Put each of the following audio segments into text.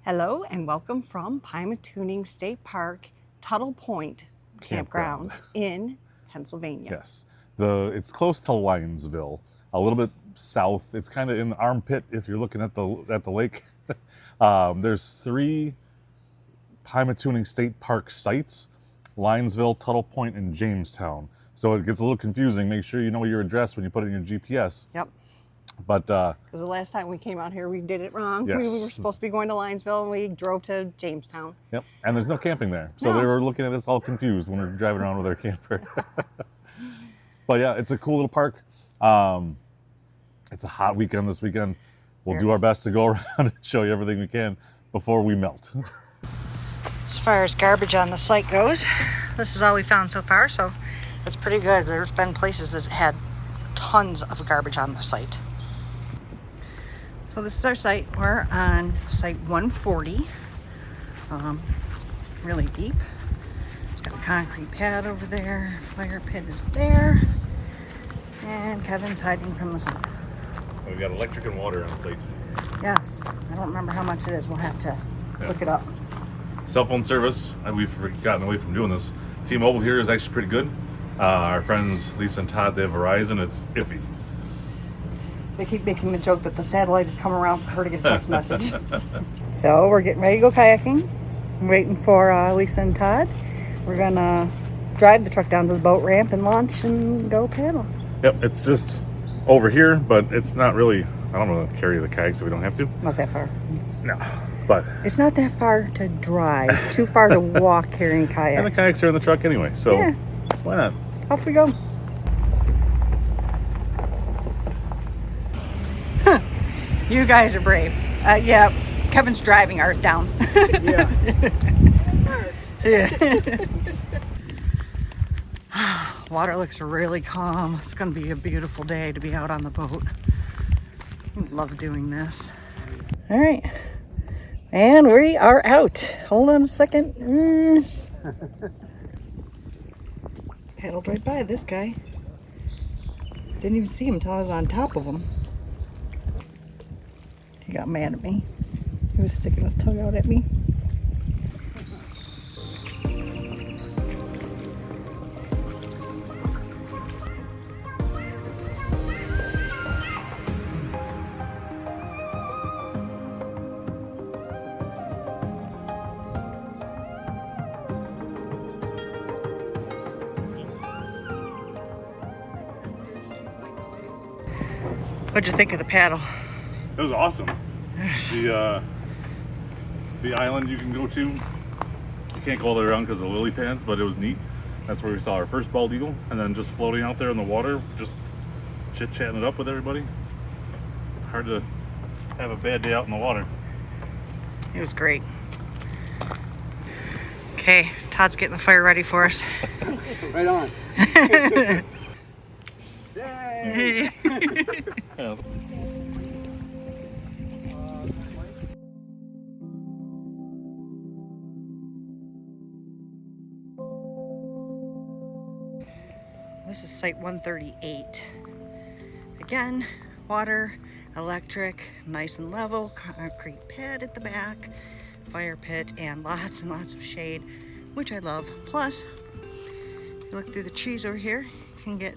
Hello and welcome from Pymatuning State Park, Tuttle Point Campground in Pennsylvania. Yes, it's close to Linesville, a little bit south. It's kind of in the armpit if you're looking at the lake. There's 3 Pymatuning State Park sites: Linesville, Tuttle Point, and Jamestown. So it gets a little confusing. Make sure you know your address when you put it in your GPS. Yep. But because the last time we came out here, we did it wrong. Yes. We were supposed to be going to Linesville, and we drove to Jamestown. Yep, and there's no camping there, so No. They were looking at us all confused when we were driving around with our camper. But yeah, it's a cool little park. It's a hot weekend this weekend. We'll do our best to go around and show you everything we can before we melt. As far as garbage on the site goes, this is all we found so far, so it's pretty good. There's been places that had tons of garbage on the site. So this is our site. We're on site 140. It's really deep. It's got a concrete pad over there. Fire pit is there. And Kevin's hiding from the sun. We've got electric and water on site. Yes. I don't remember how much it is. We'll have to look it up. Cell phone service, we've gotten away from doing this. T-Mobile here is actually pretty good. Our friends Lisa and Todd, they have Verizon. It's iffy. They keep making the joke that the satellite is coming around for her to get a text message. So we're getting ready to go kayaking. I'm waiting for Lisa and Todd. We're gonna drive the truck down to the boat ramp and launch and go paddle. Yep, it's just over here, but it's not really, I don't want to carry the kayak so we don't have to. Not that far. No, but. It's not that far to drive, too far to walk carrying kayaks. And the kayaks are in the truck anyway, so yeah. Why not? Off we go. You guys are brave. Yeah, Kevin's driving ours down. Yeah. Yeah. Water looks really calm. It's going to be a beautiful day to be out on the boat. I love doing this. All right. And we are out. Hold on a second. Paddled right by this guy. Didn't even see him until I was on top of him. He got mad at me. He was sticking his tongue out at me. What'd you think of the paddle? It was awesome. The island you can go to, you can't go all the way around because of the lily pads, but it was neat. That's where we saw our first bald eagle, and then just floating out there in the water, just chit-chatting it up with everybody. Hard to have a bad day out in the water. It was great. Okay, Todd's getting the fire ready for us. Right on. Yay! Yeah. This is site 138. Again, water, electric, nice and level, concrete pad at the back, fire pit, and lots of shade, which I love. Plus, if you look through the trees over here, you can get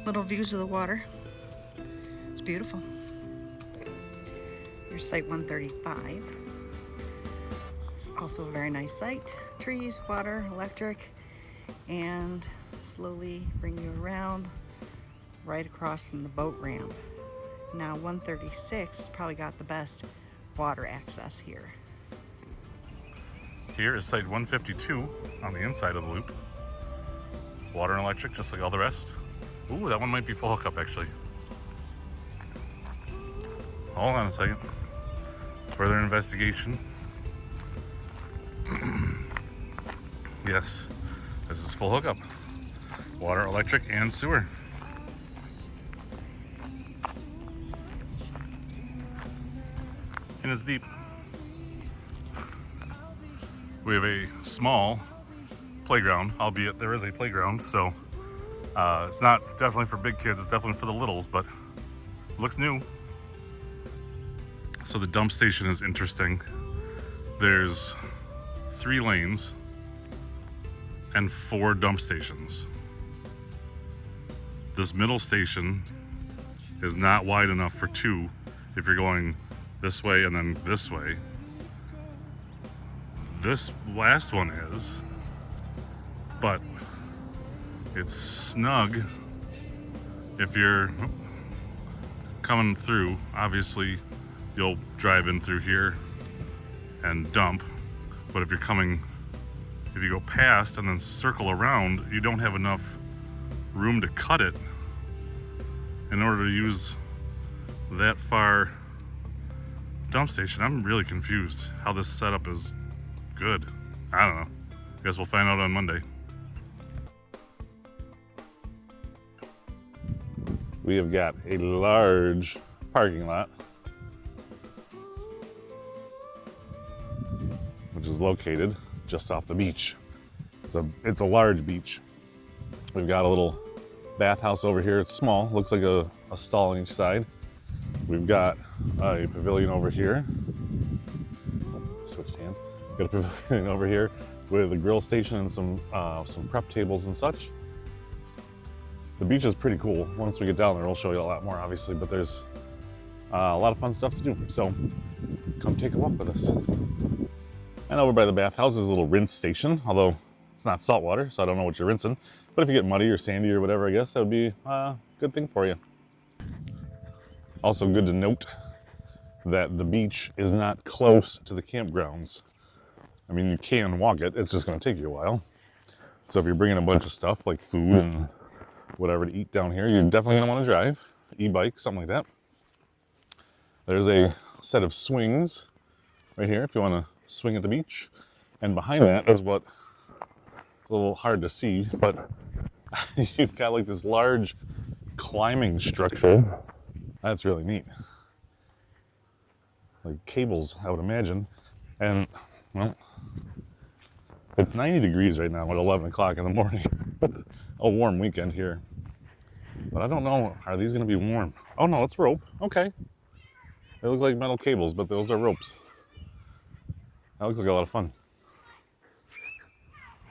little views of the water. It's beautiful. Here's site 135. It's also a very nice site. Trees, water, electric, and slowly bring you around right across from the boat ramp. Now 136 has probably got the best water access here. Here is site 152 on the inside of the loop. Water and electric, just like all the rest. Ooh, that one might be full hookup actually. Hold on a second. Further investigation. Yes, this is full hookup. Water, electric, and sewer. And it's deep. We have a small playground, albeit there is a playground, so it's not definitely for big kids, it's definitely for the littles, but it looks new. So the dump station is interesting. There's 3 lanes and 4 dump stations. This middle station is not wide enough for 2 if you're going this way and then this way. This last one is, but it's snug if you're coming through. Obviously, you'll drive in through here and dump, but if you go past and then circle around, you don't have enough room to cut it in order to use that far dump station. I'm really confused how this setup is good. I don't know. Guess we'll find out on Monday. We have got a large parking lot, which is located just off the beach. It's a large beach. We've got a little bathhouse over here. It's small, looks like a stall on each side. We've got a pavilion over here. Oh, switched hands. Got a pavilion over here with a grill station and some prep tables and such. The beach is pretty cool. Once we get down there, we'll show you a lot more, obviously, but there's a lot of fun stuff to do. So come take a walk with us. And over by the bathhouse is a little rinse station, although it's not salt water, so I don't know what you're rinsing. But if you get muddy or sandy or whatever, I guess that would be a good thing for you. Also good to note that the beach is not close to the campgrounds. I mean, you can walk it, it's just gonna take you a while. So if you're bringing a bunch of stuff like food and whatever to eat down here, you're definitely gonna wanna drive, e-bike, something like that. There's a set of swings right here if you wanna swing at the beach. And behind that is what, it's a little hard to see, but you've got like this large climbing structure. That's really neat. Like cables, I would imagine. And, well, it's 90 degrees right now at 11 o'clock in the morning. It's a warm weekend here. But I don't know, are these gonna be warm? Oh no, it's rope, okay. It looks like metal cables, but those are ropes. That looks like a lot of fun.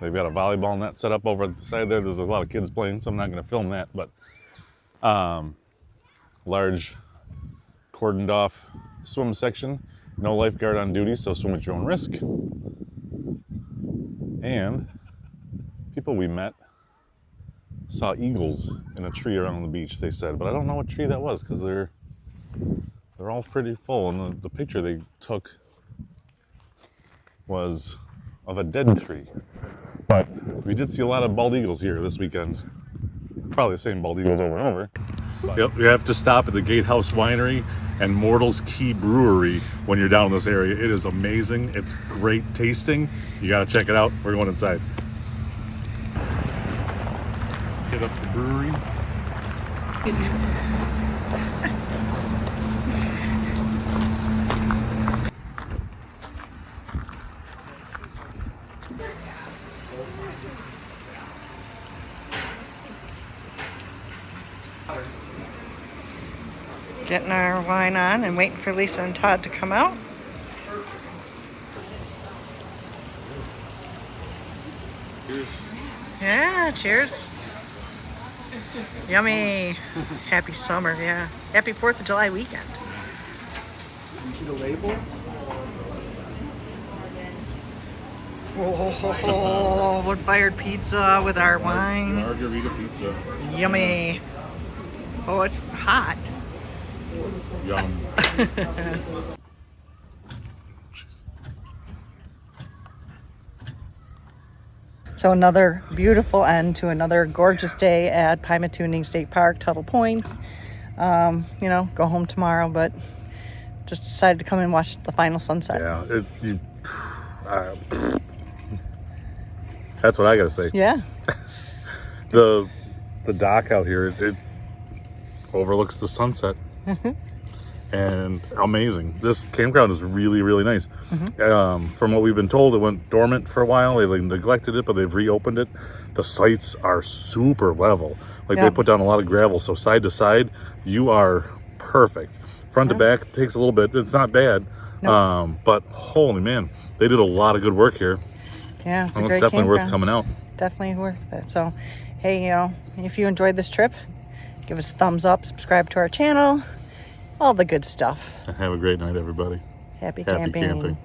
They've got a volleyball net set up over at the side there. There's a lot of kids playing, so I'm not gonna film that, but large cordoned off swim section. No lifeguard on duty, so swim at your own risk. And people we met saw eagles in a tree around the beach, they said, but I don't know what tree that was because they're all pretty full. And the picture they took was of a dead tree. But we did see a lot of bald eagles here this weekend. Probably the same bald eagles over and over. Yep, you have to stop at the Gatehouse Winery and Mortals Key Brewery when you're down in this area. It is amazing. It's great tasting. You gotta check it out. We're going inside. Hit up the brewery. Getting our wine on and waiting for Lisa and Todd to come out. Cheers. Yeah, cheers. Yummy. Happy summer, yeah. Happy 4th of July weekend. You see the label? Oh, wood-fired pizza with our wine. Margarita pizza. Yummy. Oh, it's hot. Yum. So another beautiful end to another gorgeous day at Pymatuning State Park, Tuttle Point. You know, go home tomorrow, but just decided to come and watch the final sunset. Yeah, that's what I gotta say. Yeah. The dock out here, it overlooks the sunset. And amazing. This campground is really, really nice. From what we've been told, it went dormant for a while. They neglected it, but they've reopened it. The sites are super level. They put down a lot of gravel, so side to side, you are perfect. Front to back takes a little bit. It's not bad, Nope. But holy man, they did a lot of good work here. Yeah, it's a And great it's definitely worth campground. coming out. Definitely worth it. So, hey, you know, if you enjoyed this trip, give us a thumbs up, subscribe to our channel, all the good stuff. And have a great night, everybody. Happy Happy camping. camping.